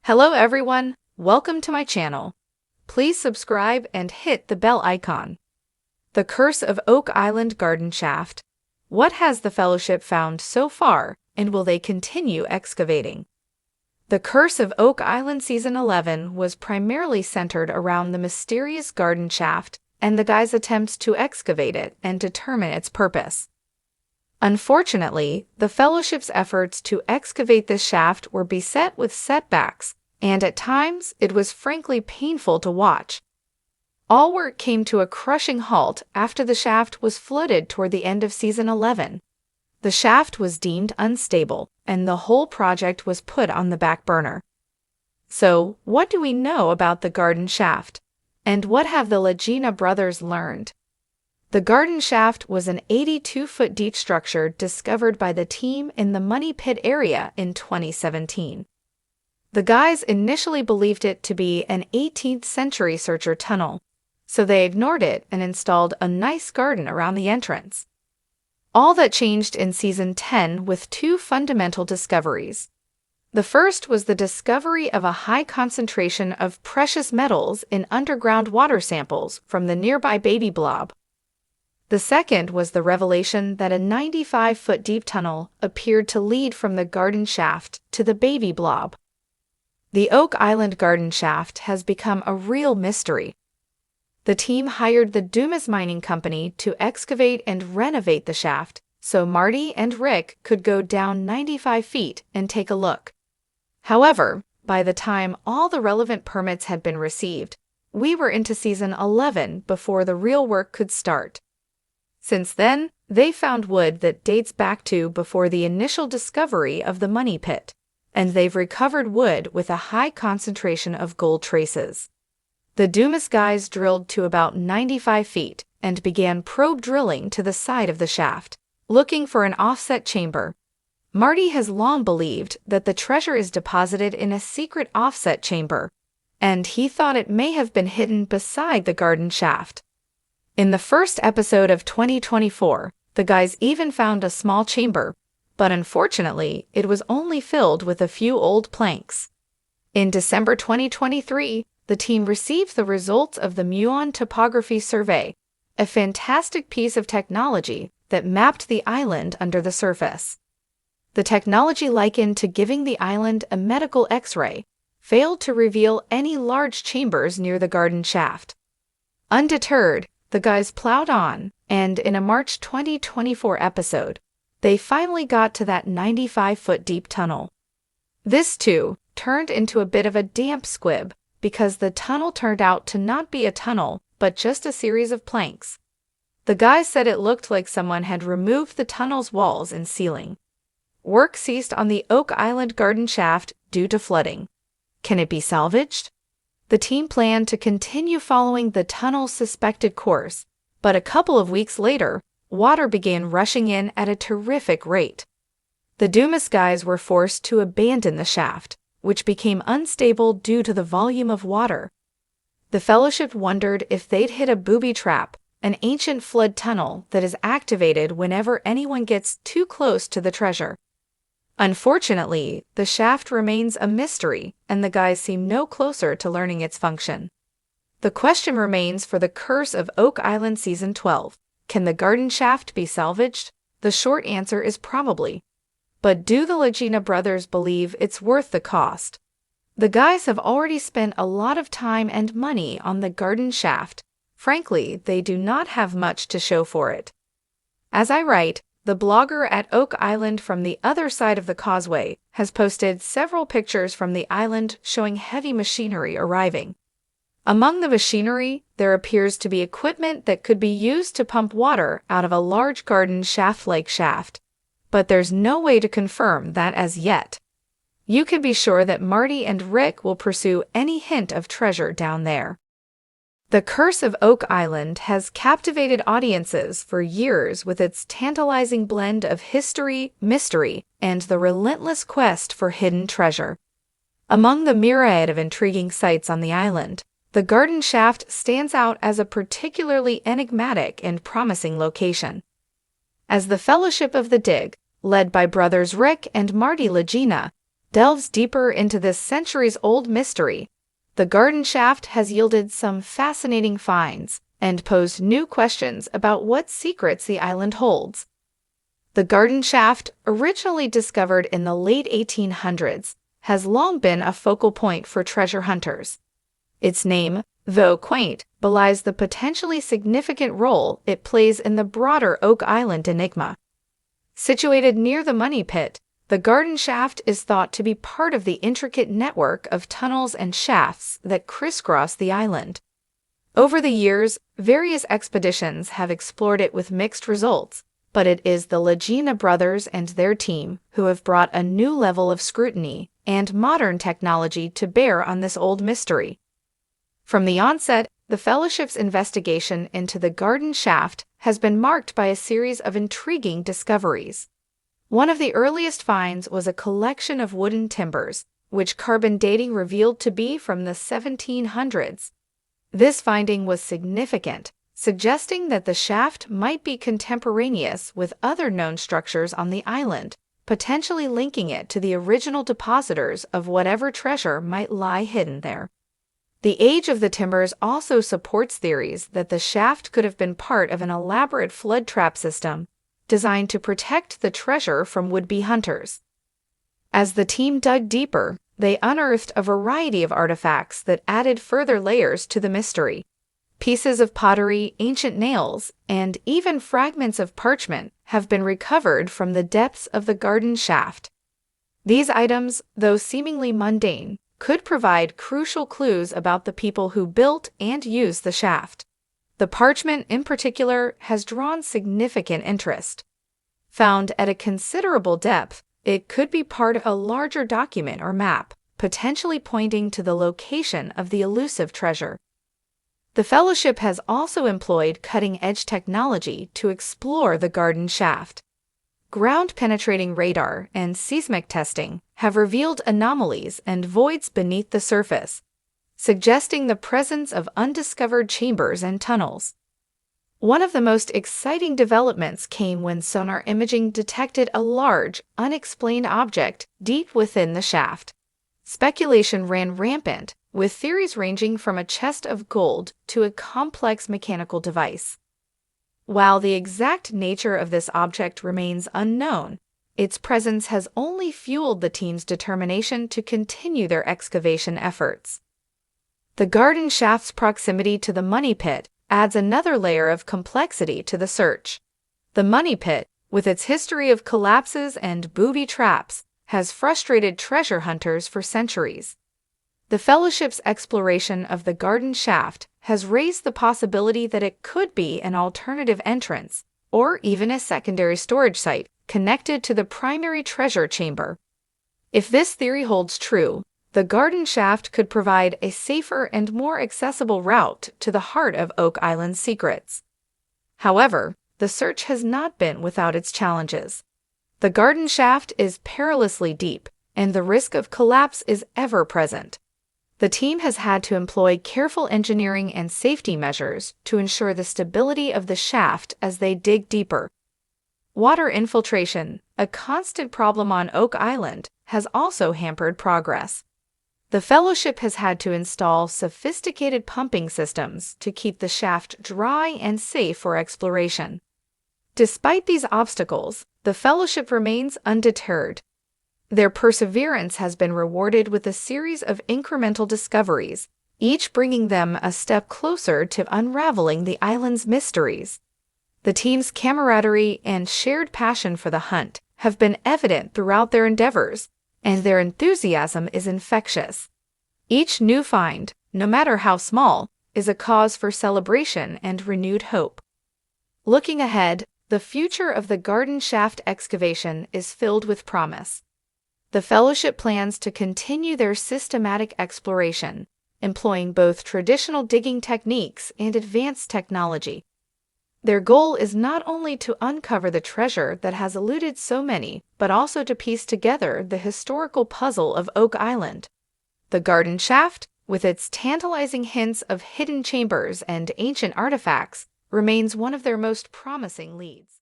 Hello everyone, welcome to my channel. Please subscribe and hit the bell icon. The Curse of Oak Island Garden Shaft. What has the Fellowship found so far, and will they continue excavating? The Curse of Oak Island Season 11 was primarily centered around the mysterious garden shaft and the guys' attempts to excavate it and determine its purpose. Unfortunately, the Fellowship's efforts to excavate this shaft were beset with setbacks, and at times it was frankly painful to watch. All work came to a crushing halt after the shaft was flooded toward the end of Season 11. The shaft was deemed unstable, and the whole project was put on the back burner. So, what do we know about the garden shaft? And what have the Legina brothers learned? The garden shaft was an 82-foot deep structure discovered by the team in the Money Pit area in 2017. The guys initially believed it to be an 18th-century searcher tunnel, so they ignored it and installed a nice garden around the entrance. All that changed in Season 10 with two fundamental discoveries. The first was the discovery of a high concentration of precious metals in underground water samples from the nearby baby blob. The second was the revelation that a 95-foot deep tunnel appeared to lead from the garden shaft to the baby blob. The Oak Island garden shaft has become a real mystery. The team hired the Dumas Mining Company to excavate and renovate the shaft so Marty and Rick could go down 95 feet and take a look. However, by the time all the relevant permits had been received, we were into Season 11 before the real work could start. Since then, they found wood that dates back to before the initial discovery of the Money Pit, and they've recovered wood with a high concentration of gold traces. The Dumas guys drilled to about 95 feet and began probe drilling to the side of the shaft, looking for an offset chamber. Marty has long believed that the treasure is deposited in a secret offset chamber, and he thought it may have been hidden beside the garden shaft. In the first episode of 2024, the guys even found a small chamber, but unfortunately, it was only filled with a few old planks. In December 2023, the team received the results of the Muon Topography Survey, a fantastic piece of technology that mapped the island under the surface. The technology likened to giving the island a medical X-ray failed to reveal any large chambers near the garden shaft. Undeterred, the guys plowed on, and in a March 2024 episode, they finally got to that 95-foot deep tunnel. This, too, turned into a bit of a damp squib because the tunnel turned out to not be a tunnel, but just a series of planks. The guys said it looked like someone had removed the tunnel's walls and ceiling. Work ceased on the Oak Island garden shaft due to flooding. Can it be salvaged? The team planned to continue following the tunnel's suspected course, but a couple of weeks later, water began rushing in at a terrific rate. The Dumas guys were forced to abandon the shaft, which became unstable due to the volume of water. The Fellowship wondered if they'd hit a booby trap, an ancient flood tunnel that is activated whenever anyone gets too close to the treasure. Unfortunately, the shaft remains a mystery, and the guys seem no closer to learning its function. The question remains for the Curse of Oak Island Season 12. Can the garden shaft be salvaged? The short answer is probably. But do the Legina brothers believe it's worth the cost? The guys have already spent a lot of time and money on the garden shaft. Frankly, they do not have much to show for it. As I write, the blogger at Oak Island from the other side of the causeway has posted several pictures from the island showing heavy machinery arriving. Among the machinery, there appears to be equipment that could be used to pump water out of a large garden shaft-like shaft, but there's no way to confirm that as yet. You can be sure that Marty and Rick will pursue any hint of treasure down there. The Curse of Oak Island has captivated audiences for years with its tantalizing blend of history, mystery, and the relentless quest for hidden treasure. Among the myriad of intriguing sights on the island, the garden shaft stands out as a particularly enigmatic and promising location. As the Fellowship of the Dig, led by brothers Rick and Marty Legina, delves deeper into this centuries-old mystery. The garden shaft has yielded some fascinating finds and posed new questions about what secrets the island holds. The garden shaft, originally discovered in the late 1800s, has long been a focal point for treasure hunters. Its name, though quaint, belies the potentially significant role it plays in the broader Oak Island enigma. Situated near the money pit, the garden shaft is thought to be part of the intricate network of tunnels and shafts that crisscross the island. Over the years, various expeditions have explored it with mixed results, but it is the Lagina brothers and their team who have brought a new level of scrutiny and modern technology to bear on this old mystery. From the onset, the Fellowship's investigation into the garden shaft has been marked by a series of intriguing discoveries. One of the earliest finds was a collection of wooden timbers, which carbon dating revealed to be from the 1700s. This finding was significant, suggesting that the shaft might be contemporaneous with other known structures on the island, potentially linking it to the original depositors of whatever treasure might lie hidden there. The age of the timbers also supports theories that the shaft could have been part of an elaborate flood trap system designed to protect the treasure from would-be hunters. As the team dug deeper, they unearthed a variety of artifacts that added further layers to the mystery. Pieces of pottery, ancient nails, and even fragments of parchment have been recovered from the depths of the garden shaft. These items, though seemingly mundane, could provide crucial clues about the people who built and used the shaft. The parchment, in particular, has drawn significant interest. Found at a considerable depth, it could be part of a larger document or map, potentially pointing to the location of the elusive treasure. The Fellowship has also employed cutting-edge technology to explore the garden shaft. Ground-penetrating radar and seismic testing have revealed anomalies and voids beneath the surface, suggesting the presence of undiscovered chambers and tunnels. One of the most exciting developments came when sonar imaging detected a large, unexplained object deep within the shaft. Speculation ran rampant, with theories ranging from a chest of gold to a complex mechanical device. While the exact nature of this object remains unknown, its presence has only fueled the team's determination to continue their excavation efforts. The garden shaft's proximity to the money pit adds another layer of complexity to the search. The money pit, with its history of collapses and booby traps, has frustrated treasure hunters for centuries. The Fellowship's exploration of the garden shaft has raised the possibility that it could be an alternative entrance, or even a secondary storage site connected to the primary treasure chamber. If this theory holds true, the garden shaft could provide a safer and more accessible route to the heart of Oak Island's secrets. However, the search has not been without its challenges. The garden shaft is perilously deep, and the risk of collapse is ever present. The team has had to employ careful engineering and safety measures to ensure the stability of the shaft as they dig deeper. Water infiltration, a constant problem on Oak Island, has also hampered progress. The Fellowship has had to install sophisticated pumping systems to keep the shaft dry and safe for exploration. Despite these obstacles, the Fellowship remains undeterred. Their perseverance has been rewarded with a series of incremental discoveries, each bringing them a step closer to unraveling the island's mysteries. The team's camaraderie and shared passion for the hunt have been evident throughout their endeavors, and their enthusiasm is infectious. Each new find, no matter how small, is a cause for celebration and renewed hope. Looking ahead, the future of the garden shaft excavation is filled with promise. The Fellowship plans to continue their systematic exploration, employing both traditional digging techniques and advanced technology. Their goal is not only to uncover the treasure that has eluded so many, but also to piece together the historical puzzle of Oak Island. The garden shaft, with its tantalizing hints of hidden chambers and ancient artifacts, remains one of their most promising leads.